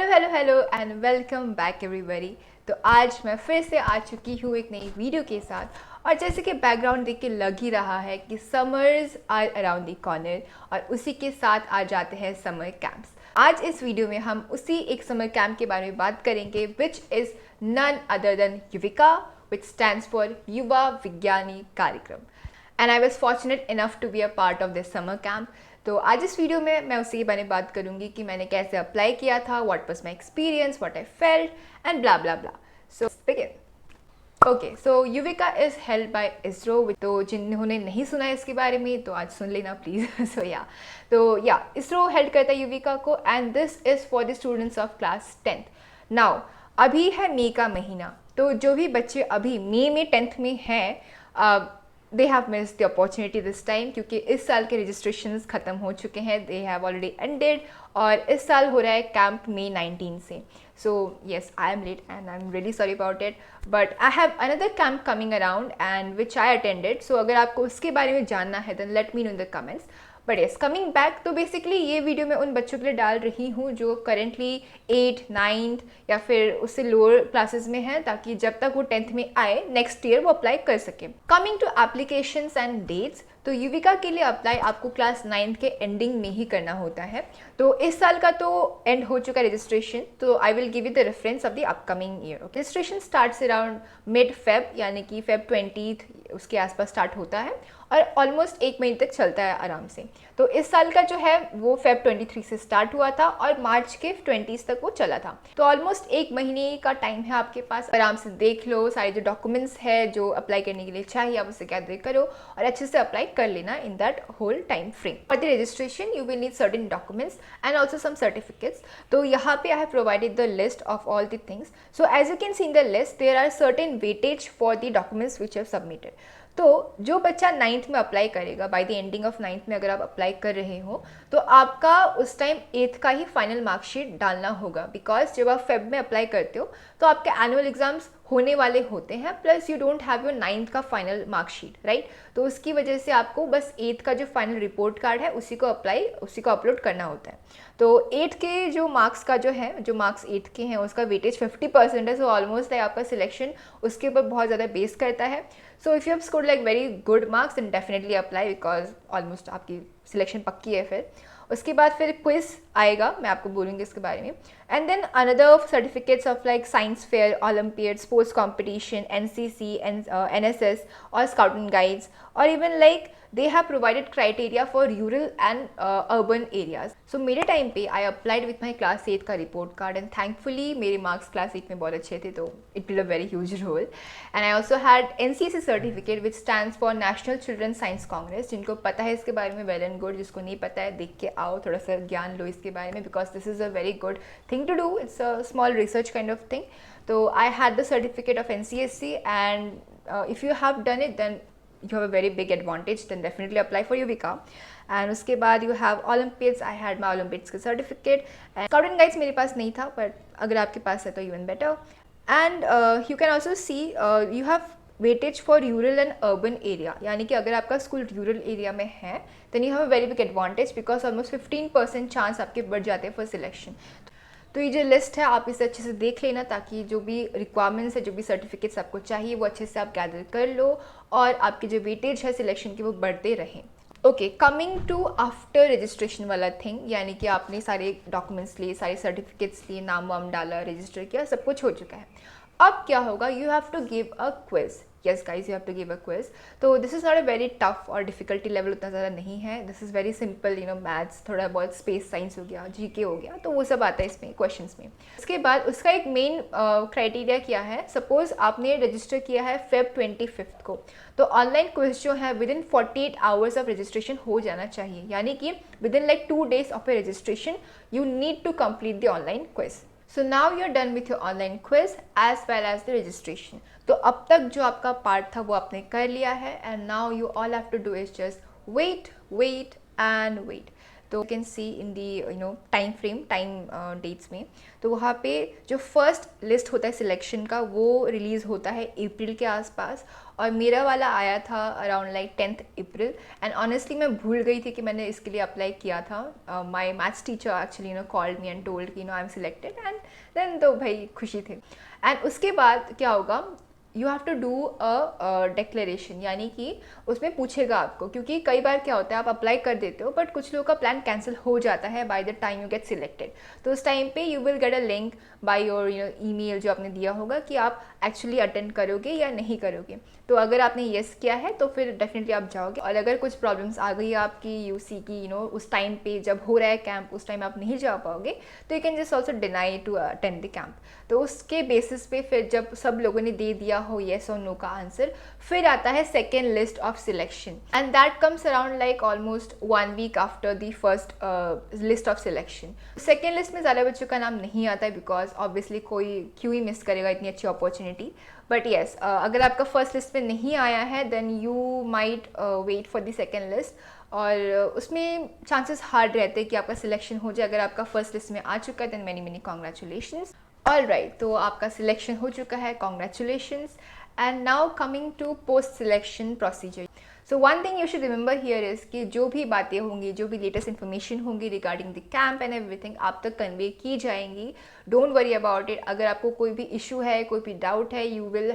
Hello and welcome back everybody. तो आज मैं फिर से आ चुकी हूँ एक नई वीडियो के साथ। और जैसे कि बैकग्राउंड देख के लग ही रहा है कि summers are around the corner और उसी के साथ आ जाते हैं समर कैंप्स। आज इस वीडियो में हम उसी एक समर कैंप के बारे में बात करेंगे which is none other than Yuvika, which stands for Yuva Vigyani Karyakram. And I was fortunate enough to be a part of this summer camp. तो आज इस वीडियो में मैं उसी के बारे में बात करूंगी कि मैंने कैसे अप्लाई किया था, what was my experience, what I felt and blah blah blah. So begin. Okay, so Yuvika is held by ISRO. तो जिन्होंने नहीं सुना है इसके बारे में तो आज सुन लेना प्लीज़। तो या इसरो हेल्ड करता है युविका को and this is for the students of class 10th। Now अभी है मई का महीना, तो जो भी बच्चे अभी मई में 10th में हैं they have miss the opportunity this time, क्योंकि इस साल के रजिस्ट्रेशंस ख़त्म हो चुके हैं, दे हैव ऑलरेडी एंडेड। और इस साल हो रहा है कैंप मई 19 से। So yes, I am late and I am really sorry about it, but I have another camp coming around and which I attended. So अगर आपको उसके बारे में जानना है then let me know in the comments. But yes, coming back, तो basically ये video मैं उन बच्चों के लिए डाल रही हूँ जो करेंटली 8th 9th या फिर उससे लोअर क्लासेस में हैं, ताकि जब तक वो 10th में आए नेक्स्ट ईयर वो अप्लाई कर सकें। Coming to applications and dates, तो युविका के लिए अप्लाई आपको क्लास 9th के एंडिंग में ही करना होता है। तो इस साल का तो एंड हो चुका है रजिस्ट्रेशन, तो I will give you the reference of the upcoming year. Registration starts around mid Feb, यानी कि फेब 20th उसके आसपास स्टार्ट होता है और ऑलमोस्ट एक महीने तक चलता है आराम से। तो इस साल का जो है वो फेब 23 से स्टार्ट हुआ था और मार्च के 20s तक वो चला था। तो ऑलमोस्ट एक महीने का टाइम है आपके पास, आराम से देख लो सारे जो डॉक्यूमेंट्स है जो अप्लाई करने के लिए चाहिए आप उसे गैदर करो और अच्छे से अप्लाई कर लेना in that whole time frame. For the registration you will need certain documents and also some certificates. तो यहाँ पे I have provided the list of all the things. So as you can see in the list there are certain weightage for the documents which have submitted. तो जो बच्चा 9th में apply करेगा, by the ending of 9th में अगर आप apply कर रहे हो तो आपका उस टाइम 8th का ही फाइनल मार्कशीट डालना होगा, बिकॉज जब आप फेब में अप्लाई करते हो तो आपके एनुअल एग्जाम्स होने वाले होते हैं, plus you don't have your 9th का फाइनल मार्कशीट, राइट। तो उसकी वजह से आपको बस 8th का जो फाइनल रिपोर्ट कार्ड है उसी को अपलोड करना होता है। तो 8th के जो मार्क्स का जो है, जो मार्क्स 8th के हैं उसका वेटेज 50% है। सो ऑलमोस्ट लाइक आपका सिलेक्शन उसके ऊपर बहुत ज़्यादा बेस करता है। So if you have scored like very good marks then definitely apply, because almost आपकी सिलेक्शन पक्की है। फिर उसके बाद फिर क्विज आएगा, मैं आपको बोलूँगी इसके बारे में। And then another certificates of like science fair, olympiad, sports competition, NCC, NSS और स्काउट एंड गाइड्स, और even like they have provided criteria for rural and urban areas. So मेरे टाइम पे I applied with my class 8 का report card and thankfully मेरे marks class 8 में बहुत अच्छे थे, तो it played a very huge role. And I also had NCSC certificate which stands for National Children's Science Congress. जिनको पता है इसके बारे में well and good, जिसको नहीं पता है देख के आओ, थोड़ा सा ज्ञान लो इसके बारे में, because this is a very good thing to do. It's a small research kind of thing. So I had the certificate of NCSC and if you have done it then you have a very big advantage, then definitely apply for Yuvika. And उसके बाद you have Olympiads, I had my Olympiads का certificate. And Scout and Guides मेरे पास नहीं था, but अगर आपके पास है तो even better. And you can also see you have weightage for rural and urban area, यानी कि अगर आपका स्कूल रूरल एरिया में है then you have a very big advantage because almost 15% chance आपके बढ़ जाते हैं for selection. तो ये जो लिस्ट है आप इसे अच्छे से देख लेना, ताकि जो भी रिक्वायरमेंट्स है, जो भी सर्टिफिकेट्स आपको चाहिए वो अच्छे से आप गैदर कर लो और आपकी जो वेटेज है सिलेक्शन की वो बढ़ते रहें। Okay, coming to after registration वाला थिंग, यानी कि आपने सारे डॉक्यूमेंट्स लिए, सारे सर्टिफिकेट्स लिए, नाम वाम डाला, रजिस्टर किया, सब कुछ हो चुका है। अब क्या होगा, you have to give a quiz. Yes guys, you have to give a quiz. तो this is not a very tough और डिफिकल्टी लेवल उतना ज़्यादा नहीं है। This is very simple, you know, maths, थोड़ा बहुत स्पेस साइंस हो गया, GK हो गया, तो वो सब आता है इसमें क्वेश्चंस में। उसके बाद उसका एक मेन क्राइटेरिया क्या है, सपोज आपने रजिस्टर किया है फेब 25 को, तो ऑनलाइन क्विज जो है within 48 hours of registration हो जाना चाहिए, यानी कि within like 2 days of a registration you need to complete the online quiz. So now you're done with your online quiz as well as the registration. तो अब तक जो आपका पार्ट था वो आपने कर लिया है and now you all have to do is just wait and wait. तो you can see in the time frame, time dates में। तो वहाँ पे जो फर्स्ट लिस्ट होता है सिलेक्शन का वो रिलीज़ होता है अप्रैल के आसपास, और मेरा वाला आया था around like 10th April. And honestly मैं भूल गई थी कि मैंने इसके लिए अप्लाई किया था। My maths teacher actually called me and told कि I am selected, and then तो भाई खुशी थी। एंड उसके बाद क्या होगा, you have to do a declaration, यानी कि उसमें पूछेगा आपको, क्योंकि कई बार क्या होता है आप अप्लाई कर देते हो बट कुछ लोगों का प्लान कैंसिल हो जाता है by the time you get selected. तो उस टाइम पे you will get a link by your email जो आपने दिया होगा कि आप एक्चुअली अटेंड करोगे या नहीं करोगे। तो अगर आपने येस किया है तो फिर डेफिनेटली आप जाओगे, और अगर कुछ प्रॉब्लम्स आ गई आपकी यूसी की उस टाइम पे जब हो रहा है कैंप, उस टाइम आप नहीं जा पाओगे, तो you can just also deny to attend the camp. तो उसके बेसिस पे फिर जब सब लोगों ने दे दिया हो येस और नो का आंसर, फिर आता है second list of selection, and that comes around like almost 1 week after the first list of selection. Second list में ज़्यादा बच्चों का नाम नहीं आता है, बिकॉज ऑब्वियसली कोई क्यों ही मिस करेगा इतनी अच्छी अपॉर्चुनिटी। बट येस, अगर आपका फर्स्ट लिस्ट में नहीं आया है then you might wait for the second list, और उसमें चांसेस हार्ड रहते हैं कि आपका सिलेक्शन हो जाए। अगर आपका फर्स्ट लिस्ट में आ चुका है then many many congratulations. All right, तो आपका सिलेक्शन हो चुका है, congratulations. And now coming to post selection procedure. So one thing you should remember here is कि जो भी बातें होंगी, जो भी लेटेस्ट इन्फॉर्मेशन होंगी regarding the camp and everything आप तक कन्वे की जाएंगी। Don't worry about it. अगर आपको कोई भी इशू है, कोई भी डाउट है, you will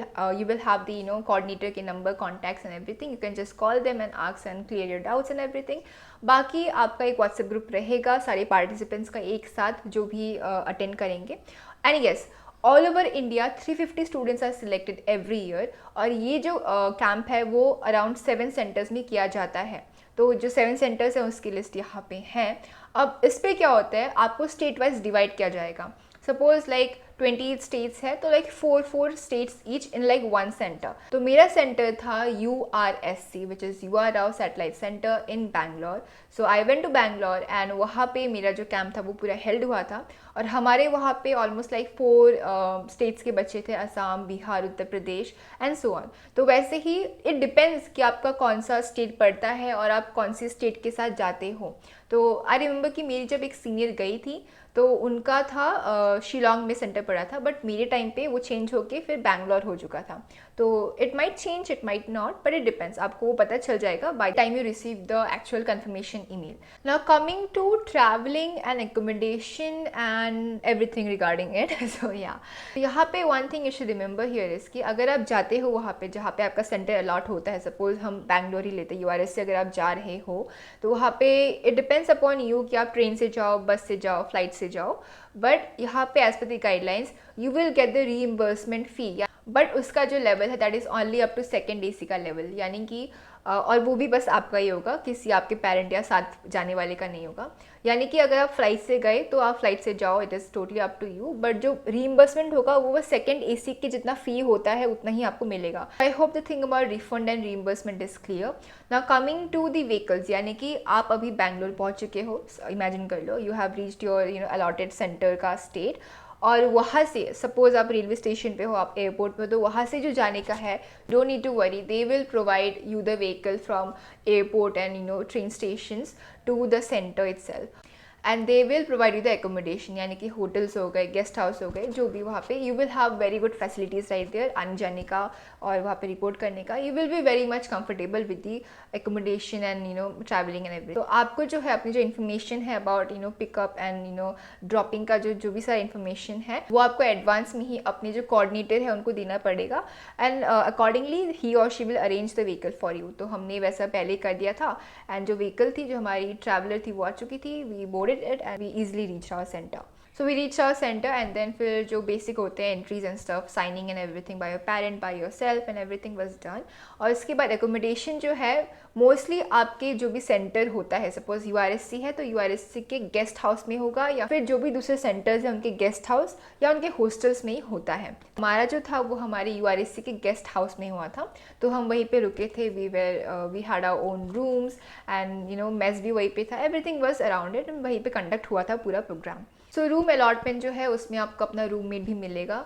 have the coordinator के number, contacts and everything. You can just call them and ask and clear your doubts and everything. बाकी आपका एक व्हाट्सएप ग्रुप रहेगा सारे पार्टिसिपेंट्स का एक साथ, जो भी अटेंड करेंगे। And yes, all over India 350 students are selected every year, और ये जो कैंप है वो अराउंड 7 सेंटर्स में किया जाता है। तो जो 7 सेंटर्स हैं उसकी लिस्ट यहाँ पे है। अब इस पर क्या होता है, आपको स्टेट वाइज डिवाइड किया जाएगा। सपोज लाइक 28 स्टेट्स है, तो like 4 states each in like 1 centre. तो मेरा सेंटर था URSC which is U R Rao satellite centre in Bangalore. So I went to Bangalore and वहाँ पे मेरा जो कैंप था वो पूरा हेल्ड हुआ था, और हमारे वहाँ पे ऑलमोस्ट लाइक 4 स्टेट्स के बच्चे थे, Assam, Bihar, Uttar Pradesh and so on. तो वैसे ही इट डिपेंड्स कि आपका कौन सा स्टेट पड़ता है और आप कौन सी स्टेट के साथ जाते हो। तो आई रिमेंबर कि मेरी जब एक सीनियर गई थी तो उनका था शिलोंग में सेंटर पड़ा था, बट मेरे टाइम पे वो चेंज होके फिर बैंगलोर हो चुका था। तो it might change, it might not, but it depends. आपको वो पता चल जाएगा by time you receive the actual confirmation email. Now coming to travelling and accommodation and everything regarding it. So या यहाँ पे one thing you should remember here is कि अगर आप जाते हो वहाँ पे जहाँ पे आपका सेंटर अलॉट होता है, सपोज हम बैंगलोर ही लेते हैं, URS से अगर आप जा रहे हो, तो वहाँ पे इट डिपेंड्स अपॉन यू कि आप ट्रेन से जाओ, बस से जाओ, फ्लाइट से जाओ। बट यहाँ पे as per the guidelines you will get the reimbursement fee, but उसका जो लेवल है that is only up to second AC का लेवल, यानी कि और वो भी बस आपका ही होगा, किसी आपके पेरेंट या साथ जाने वाले का नहीं होगा। यानी कि अगर आप फ्लाइट से गए तो आप फ्लाइट से जाओ, it is totally up to you, but जो रीइम्बर्समेंट होगा वो बस सेकेंड AC के जितना फ़ी होता है उतना ही आपको मिलेगा। I hope the thing about refund and reimbursement is clear. Now coming to the vehicles, यानी कि आप अभी बैंगलोर पहुँच चुके हो, इमेजिन कर लो you have reached your allotted centre का स्टेट, और वहाँ से सपोज आप रेलवे स्टेशन पे हो, आप एयरपोर्ट पे हो, तो वहाँ से जो जाने का है, don't need to worry, they will provide you the vehicle from airport and train stations to the centre itself, and they will provide you the accommodation, यानी कि होटल्स हो गए, गेस्ट हाउस हो गए, जो भी वहाँ पे you will have very good facilities right there, आने जाने का और वहाँ पे रिपोर्ट करने का। You will be very much comfortable with the accommodation and travelling and everything. तो आपको जो है अपनी जो इन्फॉर्मेशन है अबाउट पिकअप एंड ड्रॉपिंग का जो भी सारा इन्फॉर्मेशन है वो आपको एडवांस में ही अपने जो कोऑर्डिनेटर है उनको देना पड़ेगा, एंड अकॉर्डिंगली ही और she will arrange the vehicle for you. तो हमने वैसा पहले कर दिया था, एंड जो व्हीकल थी, जो हमारी ट्रैवलर थी वो आ चुकी थी, we boarded it and we easily reached our center. So we reached our center and then फिर जो basic होते हैं entries and stuff, signing and everything by your parent, by yourself and everything was done. और इसके बाद accommodation जो है mostly आपके जो भी सेंटर होता है, सपोज URSC है तो URSC के गेस्ट हाउस में होगा, या फिर जो भी दूसरे सेंटर्स हैं उनके गेस्ट हाउस या उनके हॉस्टल्स में ही होता है। हमारा जो था वो हमारे URSC के गेस्ट हाउस में हुआ था, तो हम वहीं पे रुके थे। We had our own rooms and mess भी वहीं पे था, एवरीथिंग वाज अराउंड इट, वहीं पे कंडक्ट हुआ था पूरा प्रोग्राम। सो रूम अलॉटमेंट जो है उसमें आपको अपना रूममेट भी मिलेगा,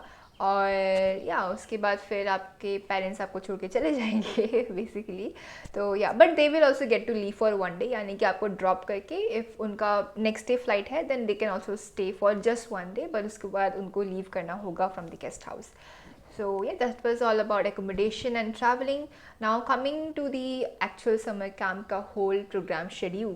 और या उसके बाद फिर आपके पेरेंट्स आपको छोड़ के चले जाएंगे बेसिकली। तो या but they will also get to leave for one day, यानी कि आपको ड्रॉप करके इफ़ उनका नेक्स्ट डे फ्लाइट है then they can also stay for just one day, पर उसके बाद उनको लीव करना होगा from the guest house. So yeah, that was all about accommodation and traveling. Now coming to the actual summer camp ka whole program schedule.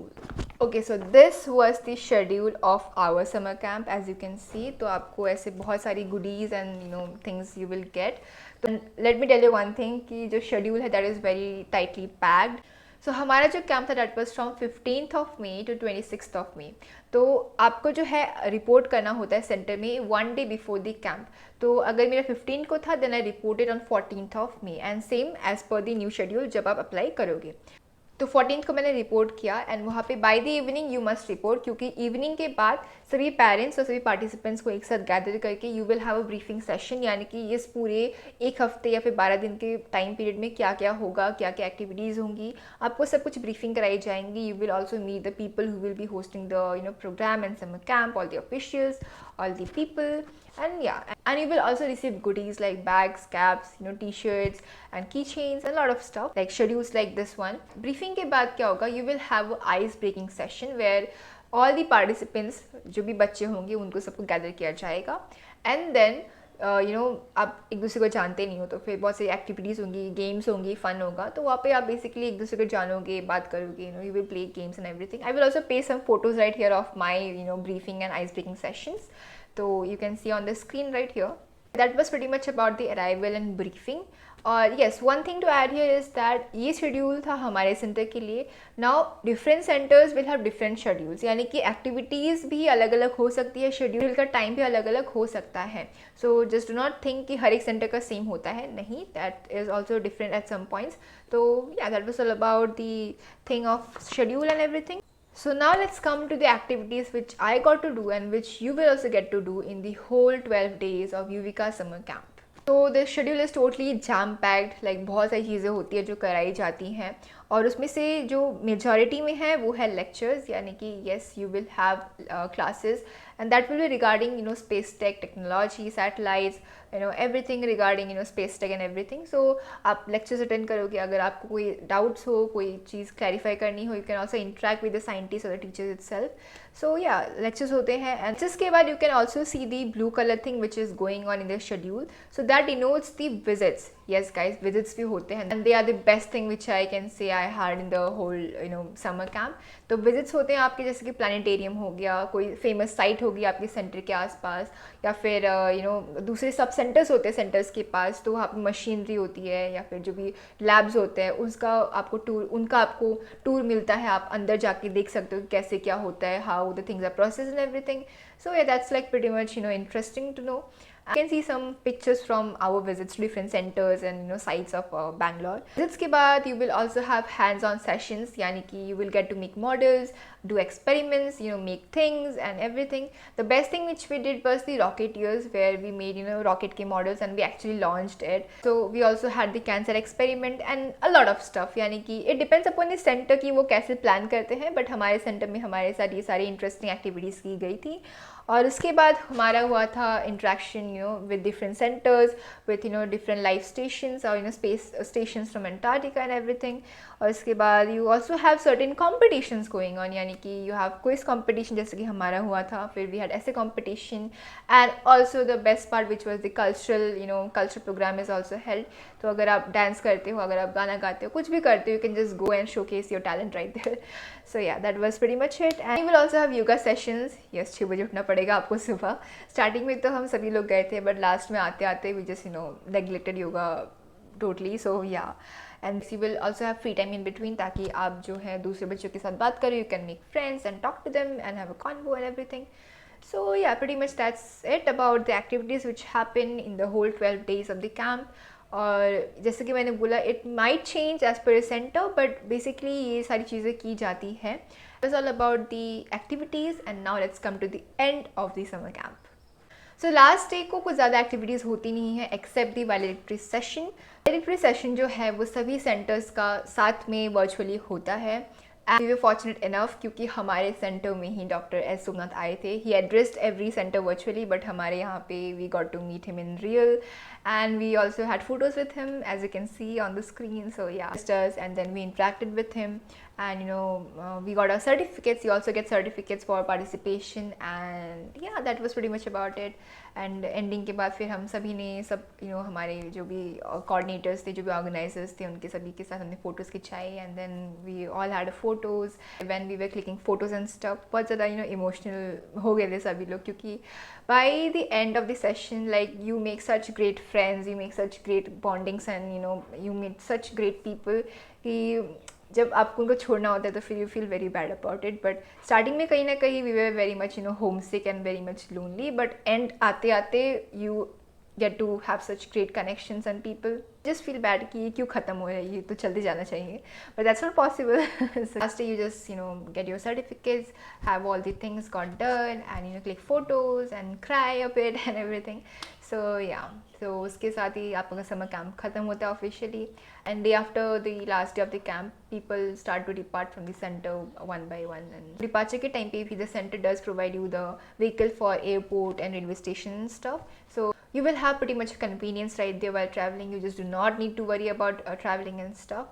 Okay, so this was the schedule of our summer camp. As you can see, तो आपको ऐसे बहुत सारी goodies and things you will get. तो let me tell you one thing कि जो schedule है that is very tightly packed. सो हमारा जो कैंप था date was from 15th of May to 26th of May. तो आपको जो है रिपोर्ट करना होता है सेंटर में one day before the camp. तो अगर मेरा 15 को था then I reported on 14th of May and same as per the new schedule जब आप अप्लाई करोगे। तो 14th को मैंने रिपोर्ट किया एंड वहाँ पे by the evening you must report, क्योंकि इवनिंग के बाद सभी पेरेंट्स और सभी पार्टिसिपेंट्स को एक साथ गैदर करके you will have a briefing session, यानी कि इस पूरे एक हफ्ते या फिर 12 दिन के टाइम पीरियड में क्या क्या होगा, क्या क्या एक्टिविटीज़ होंगी, आपको सब कुछ ब्रीफिंग कराई जाएंगी। You will also meet the people who will be hosting the programme and summer camp, all the officials, all the people, and yeah, and you will also receive goodies like bags, caps, t-shirts and keychains and a lot of stuff like schedules like this one. Briefing के बाद क्या होगा, you will have a ice breaking session where all the participants जो भी बच्चे होंगे उनको सबको गैदर किया जाएगा and then आप एक दूसरे को जानते नहीं हो तो फिर बहुत सारी एक्टिविटीज़ होंगी, गेम्स होंगी, फन होगा, तो वहाँ पे आप बेसिकली एक दूसरे को जानोगे, बात करोगे, you will play games and everything. I will also pay some photos right here of my briefing and ice breaking sessions, तो you can see on the screen right here. That was pretty much about the arrival and briefing. और yes, one thing to add here is that ये schedule था हमारे centre के लिए। Now different centres will have different schedules, यानी कि activities भी अलग अलग हो सकती है, शेड्यूल का टाइम भी अलग अलग हो सकता है। So just do not think कि हर एक सेंटर का सेम होता है, नहीं, that is also different at some points. तो या that was all about the thing of schedule and everything. So now let's come to the activities which I got to do and which you will also get to do in the whole 12 days of Yuvika summer camp. So the schedule is totally jam packed, like बहुत सारी चीज़ें होती है जो कराई जाती हैं, और उसमें से जो मेजॉरिटी में है वो है लेक्चर्स, यानी कि yes you will have classes and that will be regarding space tech, technology, satellites, everything regarding space tech and everything. So आप लेक्चर्स अटेंड करोगे, अगर आपको कोई डाउट्स हो, कोई चीज़ क्लैरिफाई करनी हो, you can also interact with the scientist और द टीचर्स इटसेल्फ। सो या लेक्चर्स होते हैं एंड जिसके बाद you can also see the blue colour thing which is going on in the schedule, so that denotes the visits. yes guys, visits भी होते हैं and they are the best thing which I can say I had in the whole summer camp. तो visits होते हैं आपके, जैसे कि planetarium हो गया, कोई फेमस साइट होगी आपके सेंटर के आसपास, या फिर दूसरे सब सेंटर्स होते हैं सेंटर्स के पास, तो वहाँ पर मशीनरी होती है या फिर जो भी लैब्स होते हैं उनका आपको टूर मिलता है, आप अंदर जाके देख सकते हो कि कैसे क्या होता है, how the things are processed and everything. So yeah, that's like pretty much interesting to know. You can see some pictures from our visits to different centers and sites of Bangalore. Visits के बाद you will also have hands-on sessions, यानी कि you will get to make models, do experiments, make things and everything. The best thing which we did was the Rocketeers, where we made rocket के models and we actually launched it. So we also had the cancer experiment and a lot of stuff. यानी कि it depends upon the center कि वो कैसे plan करते हैं, but हमारे center में हमारे साथ ये सारी interesting activities की गई थी. और उसके बाद हमारा हुआ था interaction with different centers, with different life stations or space stations from Antarctica and everything. और उसके बाद you also have certain competitions going on, यानी कि you have quiz competition जैसे कि हमारा हुआ था, फिर we had essay competition, and also the best part which was the cultural culture program is also held. तो अगर आप डांस करते हो, अगर आप गाना गाते हो, कुछ भी करते हो, you can just go and showcase your talent right there. So yeah, that was pretty much it. And you will also have yoga sessions. Yes, 6 बजे उठना पड़ेगा आपको सुबह. स्टार्टिंग में तो हम सभी लोग गए थे, बट लास्ट में आते आते we just neglected yoga totally. So yeah, and you will also have free time in between, ताकि आप जो है दूसरे बच्चों के साथ बात करो, you can make friends and talk to them and have a convo and everything. So yeah, pretty much that's it about the activities which happen in the whole 12 days of the camp. और जैसे कि मैंने बोला, it might change as per centre, but basically ये सारी चीज़ें की जाती हैं. It's all about the activities and now let's come to the end of the summer camp. So last day को कुछ ज़्यादा एक्टिविटीज़ होती नहीं है except the valedictory session. Valedictory session जो है वो सभी सेंटर्स का साथ में वर्चुअली होता है. And we were fortunate enough क्योंकि हमारे सेंटर में ही डॉक्टर एस सोमनाथ आए थे. He addressed every center virtually, but हमारे यहाँ पे we got to meet him in real, and we also had photos with him as you can see on the screen. So yeah, and then we interacted with him, and we got our certificates. You also get certificates for participation, and yeah, that was pretty much about it. And ending के बाद फिर हम सभी ने सब हमारे जो भी कोऑर्डिनेटर्स थे, जो भी ऑर्गेनाइजर्स थे, उनके सभी के साथ हमने फ़ोटोज़ खिंचाई. And then we all had photos when we were clicking photos and stuff. बहुत ज़्यादा इमोशनल हो गए थे सभी लोग, क्योंकि by the end of the session like you make such great friends, you make such great bondings, and you meet such great people कि जब आपको उनको छोड़ना होता है तो फिर you feel very bad about it. But starting में कहीं ना कहीं we were very much home sick and very much lonely, but end आते आते you get to have such great connections and people just feel bad कि ये क्यों ख़त्म हो रहा है, ये तो चलते जाना चाहिए, but that's not possible. So last day you just get your certificates, have all the things got done, and click photos and cry a bit and everything. So yeah, so उसके साथ ही आपका summer camp ख़त्म होता है officially, and day after the last day of the camp people start to depart from the center one by one. And departure के time पे भी the center does provide you the vehicle for airport and railway station and stuff, so you will have pretty much convenience right there while traveling. You just do not need to worry about traveling and stuff.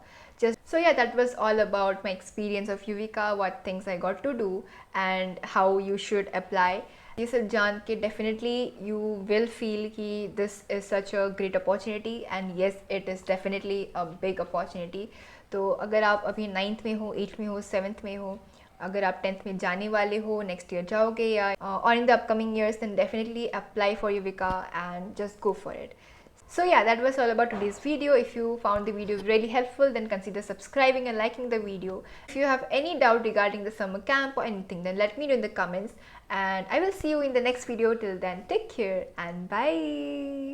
So yeah, that was all about my experience of Yuvika, what things I got to do, and how you should apply. ये सब जान के definitely you will feel कि this is such a great opportunity, and yes, it is definitely a big opportunity. तो अगर आप अभी 9th में हो, 8th में हो, 7th में हो, अगर आप 10th में जाने वाले हो, नेक्स्ट ईयर जाओगे या और in the upcoming years, then definitely apply for Yuvika and just go for it. So yeah, that was all about today's video. If you found the video really helpful, then consider subscribing and liking the video. If you have any doubt regarding the summer camp or anything, then let me know in the comments, and I will see you in the next video. Till then, take care and bye.